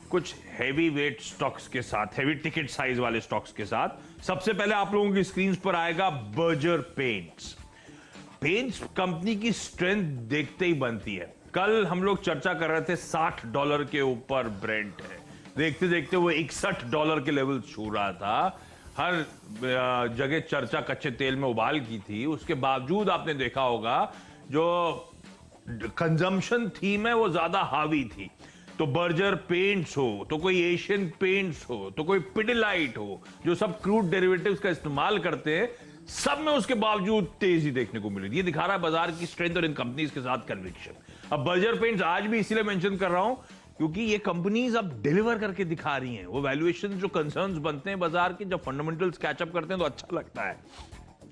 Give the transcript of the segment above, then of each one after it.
कुछ heavy weight stocks के साथ, हैवी टिकट साइज वाले स्टॉक्स के साथ। सबसे पहले आप लोगों की स्क्रीन पर आएगा बर्जर पेंट्स। पेंट्स कंपनी की स्ट्रेंथ देखते ही बनती है। कल हम लोग चर्चा कर रहे थे $60 के ऊपर ब्रेंट है, देखते देखते वो $61 के लेवल छू रहा था। हर जगह चर्चा कच्चे तेल में उबाल की थी, उसके बावजूद आपने देखा होगा जो कंजम्पशन थीम है वो ज्यादा हावी थी। तो बर्जर पेंट्स हो, तो कोई एशियन पेंट्स हो, तो कोई पिडिलाइट हो, जो सब क्रूड डेरिवेटिव्स का इस्तेमाल करते हैं, सब में उसके बावजूद तेजी देखने को मिली। ये दिखा रहा है बाजार की स्ट्रेंथ और इन कंपनीज के साथ कन्विक्शन। अब बर्जर पेंट्स आज भी इसीलिए मेंशन कर रहा हूं क्योंकि ये कंपनीज अब डिलीवर करके दिखा रही हैं। वो वैल्यूएशन जो कंसर्न्स बनते हैं बाजार के, जब फंडामेंटल्स कैचअप करते हैं तो अच्छा लगता है।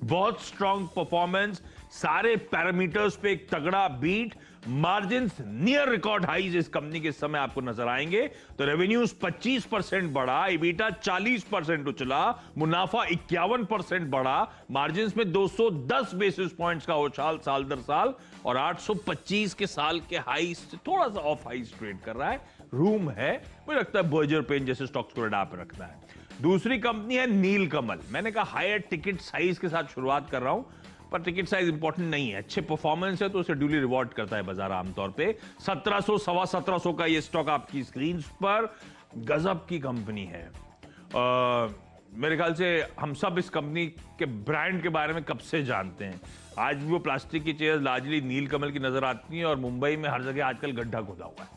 बहुत स्ट्रॉन्ग परफॉर्मेंस, सारे पैरामीटर्स पे एक तगड़ा beat, margins near record highs इस कंपनी के समय आपको नजर आएंगे। तो रेवेन्यूज 25% बढ़ा, इबिटा 40% उछला, मुनाफा 51% बढ़ा, मार्जिन्स में 210 बेसिस पॉइंट्स का उछाल साल दर साल, और 825 के साल के हाई से थोड़ा सा ऑफ हाई ट्रेड कर रहा है। रूम है, मुझे लगता है बर्जर पेंट जैसे स्टॉक्स को रडार पे रखना है। दूसरी कंपनी है नीलकमल। मैंने कहा हायर टिकट साइज के साथ शुरुआत कर रहा हूं, पर टिकट साइज इंपॉर्टेंट नहीं है, अच्छे परफॉर्मेंस है तो उसे ड्यूली रिवॉर्ड करता है बाजार आमतौर पे। 1700 सवा 1700 का ये स्टॉक आपकी स्क्रीन पर, गजब की कंपनी है। मेरे ख्याल से हम सब इस कंपनी के ब्रांड के बारे में कब से जानते हैं। आज भी वो प्लास्टिक की चेयर लार्जली नीलकमल की नजर आती है, और मुंबई में हर जगह आजकल गड्ढा खुदा हुआ है।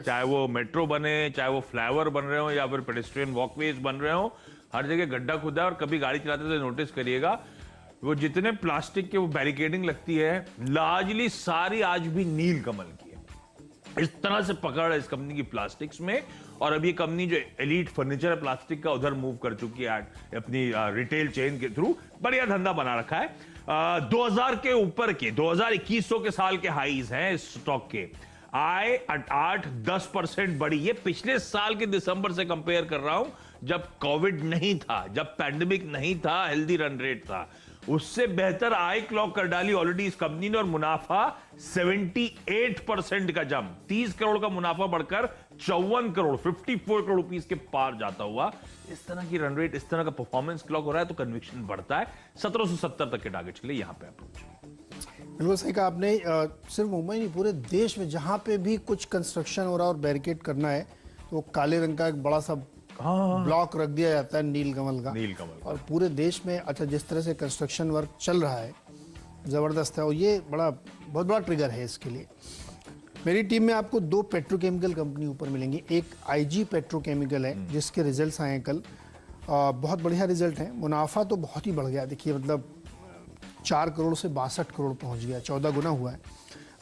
चाहे वो मेट्रो बने, चाहे वो फ्लाईओवर बन रहे हो, या फिर पेडेस्ट्रियन वॉकवेज बन रहे हो, हर जगह गड्ढा खुदा है। और कभी गाड़ी चलाते तो नोटिस करिएगा, वो जितने प्लास्टिक के वो बैरिकेडिंग लगती है, लार्जली सारी आज भी नीलकमल की है। इस तरह से पकड़ है इस कंपनी की प्लास्टिक्स में। और अब ये कंपनी जो एलीट फर्नीचर है प्लास्टिक का, उधर मूव कर चुकी है अपनी रिटेल चेन के थ्रू। बढ़िया धंधा बना रखा है। 2000 के ऊपर के 2100 के साल के हाईज हैं इस स्टॉक के। आय 8-10% बढ़ी। ये पिछले साल के दिसंबर से कंपेयर कर रहा हूं, जब कोविड नहीं था, जब पैंडेमिक नहीं था, हेल्दी रन रेट था। उससे बेहतर आय क्लॉक कर डाली ऑलरेडी इस कंपनी ने। और मुनाफा 78% का जंप, 30 करोड़ का मुनाफा बढ़कर 54 करोड़ 54 करोड़ रुपीस के पार जाता हुआ। इस तरह की रन रेट, इस तरह का परफॉर्मेंस क्लॉक हो रहा है तो कन्विक्शन बढ़ता है। 1770 तक के टारगेट्स के लिए यहां पे अप्रोच। बिल्कुल सही कहा आपने। सिर्फ मुंबई नहीं, पूरे देश में जहां पे भी कुछ कंस्ट्रक्शन हो रहा है और बैरिकेड करना है, तो काले रंग का एक बड़ा सा ब्लॉक रख दिया जाता है नीलकमल का। और पूरे देश में अच्छा जिस तरह से कंस्ट्रक्शन वर्क चल रहा है, ज़बरदस्त है। और ये बहुत बड़ा ट्रिगर है इसके लिए। मेरी टीम में आपको 2 पेट्रोकेमिकल कंपनी ऊपर मिलेंगी। एक IG पेट्रोकेमिकल है जिसके रिजल्ट्स आए हैं कल, बहुत बढ़िया रिजल्ट है। मुनाफा तो बहुत ही बढ़ गया, देखिए मतलब 4 करोड़ से 62 करोड़ पहुंच गया, 14 गुना हुआ है।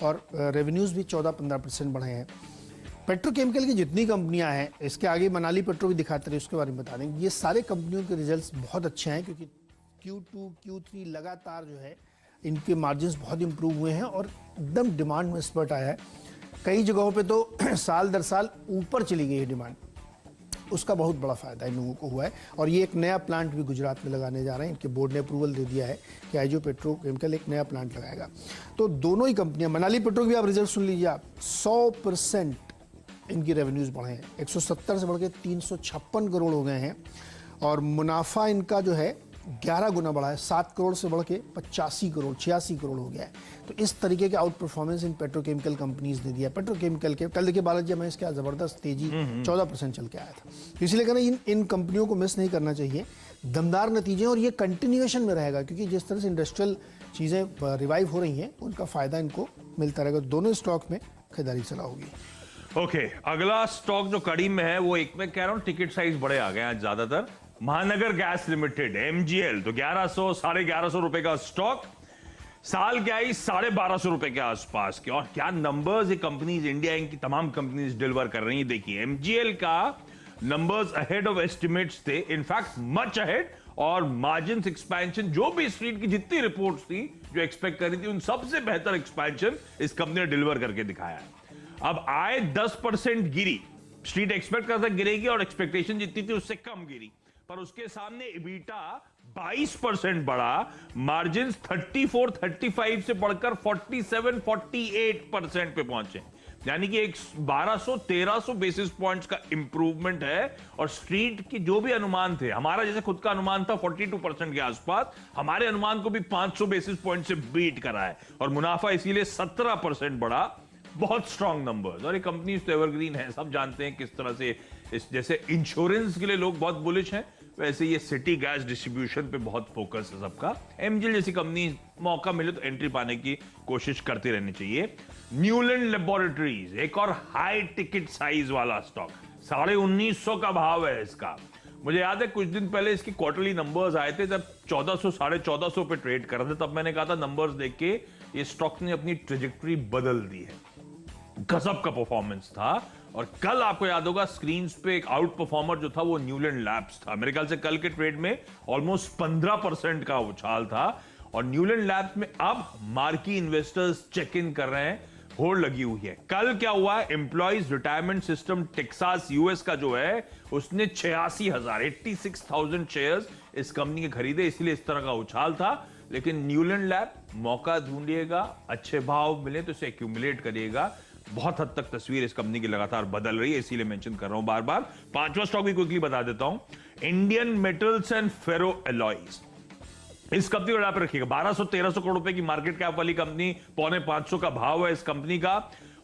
और रेवेन्यूज़ भी 14-15% बढ़े हैं। पेट्रोकेमिकल की जितनी कंपनियां हैं, इसके आगे मनाली पेट्रो भी दिखाते रहे, उसके बारे में बता देंगे। ये सारे कंपनियों के रिजल्ट्स बहुत अच्छे हैं क्योंकि Q2, Q3 लगातार जो है इनके मार्जिन्स बहुत इंप्रूव हुए हैं और एकदम डिमांड में स्पर्ट आया है। कई जगहों पे तो साल दर साल ऊपर चली गई है डिमांड, उसका बहुत बड़ा फायदा इन लोगों को हुआ है। और ये एक नया प्लांट भी गुजरात में लगाने जा रहे हैं। इनके बोर्ड ने अप्रूवल दे दिया है कि IG पेट्रोकेमिकल एक नया प्लांट लगाएगा। तो दोनों ही कंपनियां, मनाली पेट्रो भी आप रिजल्ट सुन लीजिए आप, 100% इनकी रेवेन्यूज बढ़े हैं, 170 से बढ़ के 356 करोड़ हो गए हैं। और मुनाफा इनका जो है 11 गुना बढ़ा है, 7 करोड़ से बढ़ के 85 करोड़ 86 करोड़ हो गया है। तो इस तरीके के out performance in petrochemical companies ने दिया। पेट्रोकेमिकल के कल देखिए बालाजी में इसका जबरदस्त तेजी 14% चल के आया था। इसलिए कहना इन कंपनियों को मिस नहीं करना चाहिए, दमदार नतीजे। और ये कंटिन्यूएशन में रहेगा क्योंकि जिस तरह से इंडस्ट्रियल चीज़ें रिवाइव हो रही हैं, उनका फायदा इनको मिलता रहेगा। दोनों स्टॉक में खरीदारी चला होगी। ओके, अगला स्टॉक जो कड़ी में है वो, एक मैं कह रहा हूं टिकट साइज बड़े आ गए आज ज्यादातर। महानगर गैस लिमिटेड MGL, तो 1100 1150 रुपए का स्टॉक, साल की आई 1250 रुपए के आसपास के। और क्या नंबर्स ये कंपनीज, इंडिया की तमाम कंपनीज डिलीवर कर रही है। देखिए MGL का नंबर्स अहेड ऑफ एस्टिमेट्स थे, इनफैक्ट मच अहेड। और मार्जिन एक्सपेंशन, जो भी स्ट्रीट की जितनी रिपोर्ट्स थी जो एक्सपेक्ट कर रही थी, उन सबसे बेहतर एक्सपेंशन इस कंपनी ने डिलीवर करके दिखाया है। अब आय 10% गिरी, स्ट्रीट एक्सपेक्ट करता गिरेगी और एक्सपेक्टेशन जितनी थी उससे कम गिरी, पर उसके सामने इबिटा 22% बढ़ा, मार्जिन्स 34-35 से बढ़कर 47-48% पे पहुंचे। यानी कि एक 1200-1300 बेसिस पॉइंट्स का इंप्रूवमेंट है। और स्ट्रीट की जो भी अनुमान थे, हमारा जैसे खुद का अनुमान था 42% के आसपास, हमारे अनुमान को भी 500 बेसिस पॉइंट से बीट करा है और मुनाफा इसीलिए 17% बढ़ा। बहुत स्ट्रॉन्ग नंबर्स। और ये कंपनी तो एवरग्रीन है, सब जानते हैं किस तरह से जैसे इंश्योरेंस के लिए लोग बहुत बुलिश हैं, वैसे ये सिटी गैस डिस्ट्रीब्यूशन पे बहुत फोकस है सबका। एमजीएल जैसी कंपनी मौका मिले तो एंट्री पाने की कोशिश करती रहनी चाहिए। न्यूलैंड लेबोरेटरीज एक और हाई टिकट साइज वाला स्टॉक, 1950 का भाव है इसका। मुझे याद है कुछ दिन पहले इसकी क्वार्टरली नंबर्स आए थे, जब 1400 1450 पे ट्रेड कर रहे थे, तब मैंने कहा था नंबर्स देख के ये स्टॉक ने अपनी ट्रेजेक्टरी बदल दी है। गजब का परफॉर्मेंस था। और कल आपको याद होगा स्क्रीन पे एक आउट परफॉर्मर जो था वो न्यूलैंड लैब्स था। मेरे ख्याल से कल के ट्रेड में ऑलमोस्ट 15% का उछाल था। और न्यूलैंड लैब्स में अब मार्की इन्वेस्टर्स चेक इन कर रहे हैं, होड़ लगी हुई है। कल क्या हुआ, employees retirement system Texas US का जो है उसने 86,000 शेयर्स इस कंपनी के खरीदे, इसलिए इस तरह का उछाल था। लेकिन न्यूलैंड लैब मौका ढूंढिएगा, अच्छे भाव मिले तो इसे एक्यूमुलेट करिएगा। बहुत हद तक तस्वीर इस कंपनी की लगातार बदल रही है, इसीलिए मेंशन कर रहा हूं बार बार। पांचवा स्टॉक भी क्विकली बता देता हूं, Indian metals and ferro alloys. इस कंपनी को आप रखिएगा, 1200-1300 करोड़ रुपए की मार्केट कैप वाली कंपनी, 450 का भाव है इस कंपनी का।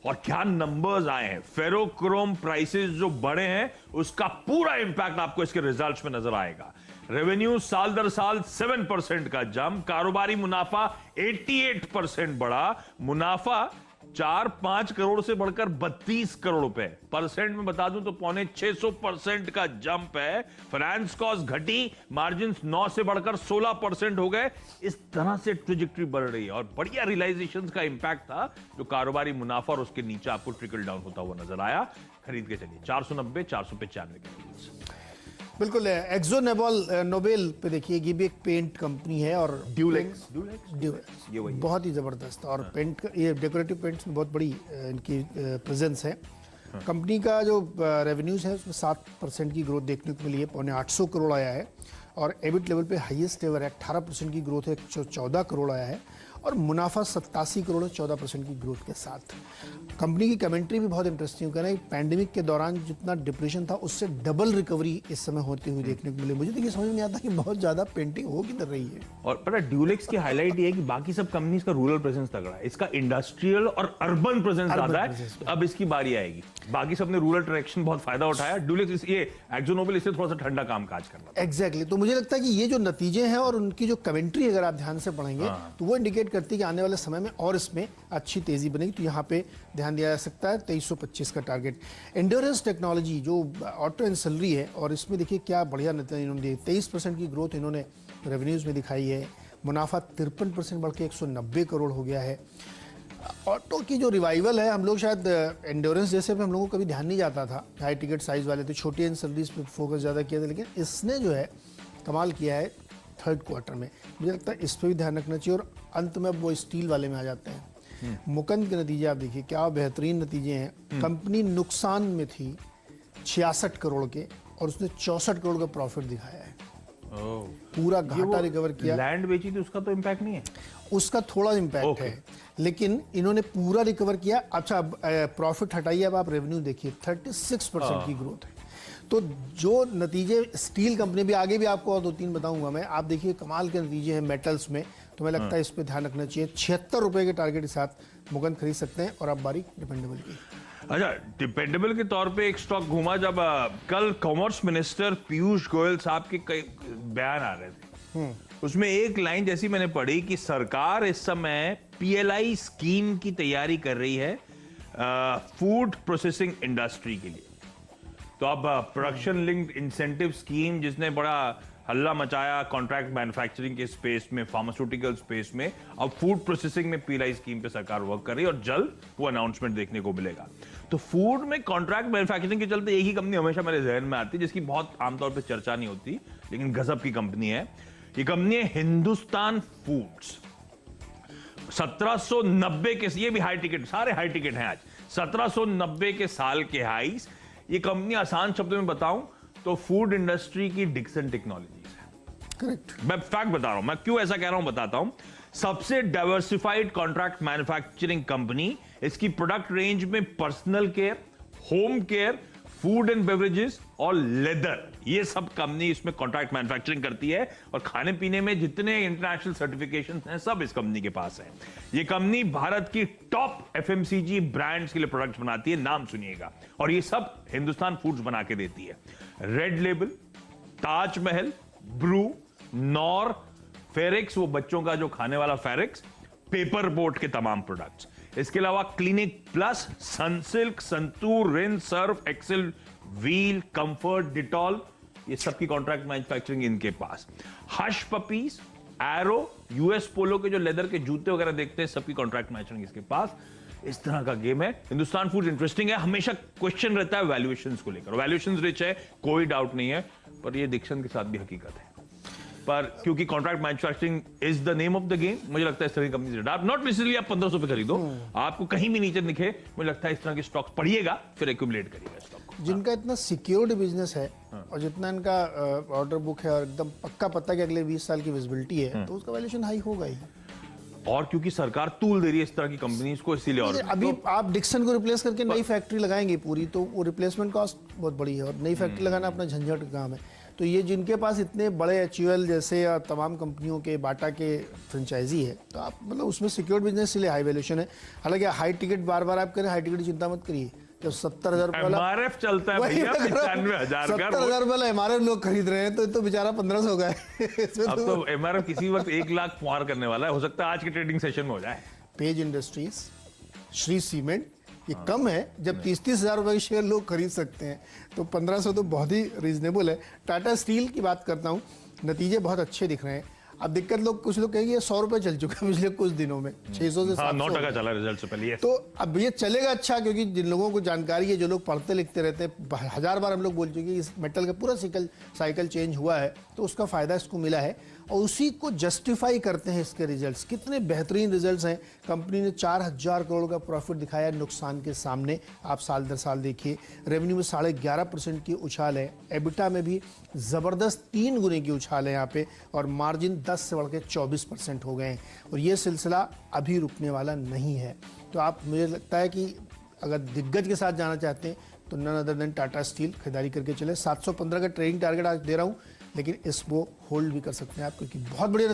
और क्या नंबर्स आए हैं, फेरोक्रोम प्राइसेस जो बढ़े हैं उसका पूरा इंपैक्ट आपको इसके रिजल्ट्स में नजर आएगा। रेवेन्यू साल दर साल 7% का जंप, कारोबारी मुनाफा 88% बढ़ा, मुनाफा 4-5 करोड़ से बढ़कर 32 करोड़ रुपए, परसेंट में बता दूं तो 650% का जंप है। फाइनेंस कॉस्ट घटी, मार्जिन 9 से बढ़कर 16% हो गए। इस तरह से ट्रेजेक्टरी बढ़ रही है और बढ़िया रियलाइजेशंस का इंपैक्ट था जो कारोबारी मुनाफा और उसके नीचे आपको ट्रिकल डाउन होता हुआ नजर आया। खरीद के चलिए 490-495 के लेवल्स। बिल्कुल। एक्सो नोबेल पे देखिए, ये भी एक पेंट कंपनी है और ड्यूलेक्स ये वही बहुत ही जबरदस्त। और पेंट, ये डेकोरेटिव पेंट्स में बहुत बड़ी इनकी प्रेजेंस है। कंपनी का जो रेवेन्यूज है उसमें 7% की ग्रोथ देखने को मिली है, 850 करोड़ आया है। और एबिट लेवल पे हाईएस्ट एवर है, 18% की ग्रोथ है, 114 करोड़ आया है। और मुनाफा 87 करोड़, 14% की ग्रोथ के साथ। कंपनी की कमेंट्री भी बहुत इंटरेस्टिंग है। पैंडेमिक के दौरान जितना डिप्रेशन था उससे डबल रिकवरी इस समय होती हुई देखने को मिली। मुझे तो ये समझ नहीं आता कि बहुत ज्यादा पेंटिंग हो किधर रही है। और पता ड्यूलेक्स की हाईलाइट ये है कि बाकी सब कंपनीज का रूरल प्रेजेंस तगड़ा है, इसका इंडस्ट्रियल और अर्बन प्रेजेंस ज्यादा है। अब इसकी बारी आएगी, बाकी सब ने रूरल ट्रैक्शन बहुत फायदा उठाया, ड्यूलेक्स ये एक्सो नोबेल इससे थोड़ा सा ठंडा काम काज कर रहा है। एग्जैक्टली। तो मुझे लगता है कि ये जो नतीजे हैं और उनकी जो कमेंट्री अगर आप ध्यान से पढ़ेंगे तो वो इंडिकेट करती है कि आने वाले समय में और इसमें अच्छी तेजी बनेगी। तो यहाँ पे ध्यान दिया जा सकता है 2325 का टारगेट। एंड्योरेंस टेक्नोलॉजी जो ऑटो एंसिलरी है, और इसमें देखिए क्या बढ़िया नतीजा इन्होंने दिए। 23% की ग्रोथ इन्होंने रेवेन्यूज में दिखाई है। मुनाफा 53% बढ़ के 190 करोड़ हो गया है। ऑटो की जो रिवाइवल है, हम लोग शायद एंड्योरेंस जैसे पे हम लोगों को कभी ध्यान नहीं जाता था, हाई टिकट साइज वाले थे, छोटी एंसिलरीज पे फोकस ज़्यादा किया था, लेकिन इसने जो है कमाल किया है थर्ड क्वार्टर में। मुझे लगता है इस पर भी ध्यान रखना चाहिए। और अंत में अब वो स्टील वाले में आ जाते हैं। मुकंद के नतीजे आप देखिए क्या बेहतरीन नतीजे हैं। कंपनी नुकसान में थी 66 करोड़ के और उसने 64 करोड़ का प्रॉफिट दिखाया है। पूरा घाटा रिकवर किया। लैंड बेची थी उसका तो इंपैक्ट नहीं है, उसका थोड़ा इंपैक्ट है, लेकिन इन्होंने पूरा रिकवर किया। अच्छा, प्रॉफिट हटाइए, अब आप रेवेन्यू देखिए 36% की ग्रोथ है। तो जो नतीजे स्टील कंपनी भी, आगे भी आपको और 2-3 बताऊंगा मैं, आप देखिए कमाल के नतीजे हैं मेटल्स में। तो मैं लगता है इस पे ध्यान रखना चाहिए। 76 रुपए के टारगेट के साथ मुकंद खरीद सकते हैं। और अब बारी डिपेंडेबल की। अच्छा, डिपेंडेबल के तौर पे एक स्टॉक घूमा जब कल कॉमर्स मिनिस्टर पीयूष गोयल साहब के कई बयान आ रहे थे। उसमें एक लाइन जैसी मैंने पढ़ी कि सरकार इस समय पीएलआई स्कीम की तैयारी कर रही है फूड प्रोसेसिंग इंडस्ट्री के लिए। तो अब प्रोडक्शन लिंक्ड इंसेंटिव स्कीम जिसने बड़ा हल्ला मचाया कॉन्ट्रैक्ट मैन्युफैक्चरिंग के स्पेस में, फार्मास्यूटिकल स्पेस में, अब फूड प्रोसेसिंग में पीएलआई स्कीम पे सरकार वर्क कर रही है और जल्द वो अनाउंसमेंट देखने को मिलेगा। तो फूड में कॉन्ट्रैक्ट मैन्युफैक्चरिंग के चलते एक ही कंपनी हमेशा मेरे जहन में आती है जिसकी बहुत आमतौर पर चर्चा नहीं होती, लेकिन गजब की कंपनी है। ये कंपनी है हिंदुस्तान फूड्स। 1790 के, ये भी हाई टिकट, सारे हाई टिकट हैं आज, 1790 के साल के हाईस। ये कंपनी आसान शब्दों में बताऊं तो फूड इंडस्ट्री की डिक्सन टेक्नोलॉजीज है। करेक्ट। मैं फैक्ट बता रहा हूं, मैं क्यों ऐसा कह रहा हूं बताता हूं। सबसे डाइवर्सिफाइड कॉन्ट्रैक्ट मैन्युफैक्चरिंग कंपनी इसकी प्रोडक्ट रेंज में personal care, home care, food and beverages और लेदर, ये सब कंपनी इसमें कॉन्ट्रैक्ट मैन्युफैक्चरिंग करती है। और खाने पीने में जितने इंटरनेशनल सर्टिफिकेशन हैं सब इस कंपनी के पास है। ये कंपनी भारत की टॉप एफएमसीजी ब्रांड्स के लिए प्रोडक्ट्स बनाती है, नाम सुनिएगा, और ये सब हिंदुस्तान फूड्स बना के देती है। Red Label, Taj Mahal, Bru, Knorr, Farex, वो बच्चों का जो खाने वाला फेरिक्स, पेपर बोट के तमाम प्रोडक्ट्स। इसके अलावा Clinic Plus, Sunsilk, Santoor, Rin, Surf Excel, Wheel, Comfort, Dettol, ये सब की कॉन्ट्रैक्ट मैन्युफैक्चरिंग इनके पास। Hush Puppies, Arrow, US Polo के जो लेदर के जूते वगैरह देखते हैं, सबकी कॉन्ट्रैक्ट मैन्युफैक्चरिंग इसके पास। इस तरह का गेम है। हिंदुस्तान फूड्स इंटरेस्टिंग है। हमेशा क्वेश्चन रहता है वैल्यूएशंस को लेकर, वैल्यूएशंस रिच है, कोई डाउट नहीं है, पर ये डिक्शन के साथ भी हकीकत है। पर क्योंकि contract manufacturing is the name of the game, मुझे लगता है इस तरह की कंपनी से नॉट नेसेसरली आप 1500 पे खरीदो, आपको कहीं भी नीचे दिखे, मुझे लगता है इस तरह के स्टॉक्स पढ़िएगा, फिर एक्यूमुलेट करिएगा स्टॉक। जिनका इतना सिक्योर्ड बिजनेस है और जितना इनका ऑर्डर बुक है और एकदम पक्का पता कि अगले 20 साल की विजिबिलिटी है, तो उसका वैल्यूएशन हाई होगा ही। और क्योंकि सरकार तूल दे रही है इस तरह की कंपनीज को, इसीलिए। और अभी आप डिक्सन को रिप्लेस करके नई फैक्ट्री लगाएंगे पूरी, तो वो रिप्लेसमेंट कॉस्ट बहुत बड़ी है और नई फैक्ट्री लगाना अपना झंझट का काम है। तो ये जिनके पास इतने बड़े एचयूएल जैसे या तमाम कंपनियों के, बाटा के फ्रेंचाइजी है, तो आप मतलब उसमें सिक्योर्ड बिजनेस इसलिए हाई वैल्यूएशन है। हालांकि हाई टिकट बार बार आप करें, हाई टिकट की चिंता मत करिए। जब 70,000 एमआरएफ चलता है भैया 95,000 का, 70,000 वाला एमआरएफ लोग खरीद रहे हैं, तो बेचारा 1500 का है। अब तो एमआरएफ किसी वक्त 1 लाख पार करने वाला है, हो सकता है आज के ट्रेडिंग सेशन में हो जाए। पेज इंडस्ट्रीज, श्री सीमेंट, ये कम है। जब 30,000 रुपए के शेयर लोग खरीद सकते हैं, तो 1500 तो बहुत ही रीजनेबल है। टाटा स्टील की बात करता हूँ, नतीजे बहुत अच्छे दिख रहे हैं। अब दिक्कत कुछ लोग कहेंगे 100 रुपए चल चुका है पिछले कुछ दिनों में, 600 से 700 9% चला रिजल्ट से पहले। तो अब ये चलेगा अच्छा, क्योंकि जिन लोगों को जानकारी है, जो लोग पढ़ते लिखते रहते हैं, 1000 बार हम लोग बोल चुके हैं इस मेटल का पूरा साइकिल चेंज हुआ है, तो उसका फायदा इसको मिला है और उसी को जस्टिफाई करते हैं इसके रिजल्ट्स। कितने बेहतरीन रिजल्ट्स हैं। कंपनी ने 4000 करोड़ का प्रॉफिट दिखाया नुकसान के सामने। आप साल दर साल देखिए, रेवेन्यू में 11.5% की उछाल है, एबिटा में भी ज़बरदस्त 3 गुने की उछाल है यहाँ पे, और मार्जिन 10 से बढ़ के 24% हो गए हैं। और ये सिलसिला अभी रुकने वाला नहीं है। तो आप, मुझे लगता है कि अगर दिग्गज के साथ जाना चाहते हैं तो none other than Tata steel खरीदारी करके चले। 715 का ट्रेडिंग टारगेट आज दे रहा हूँ, लेकिन इसको होल्ड भी कर सकते हैं आप, क्योंकि बहुत बढ़िया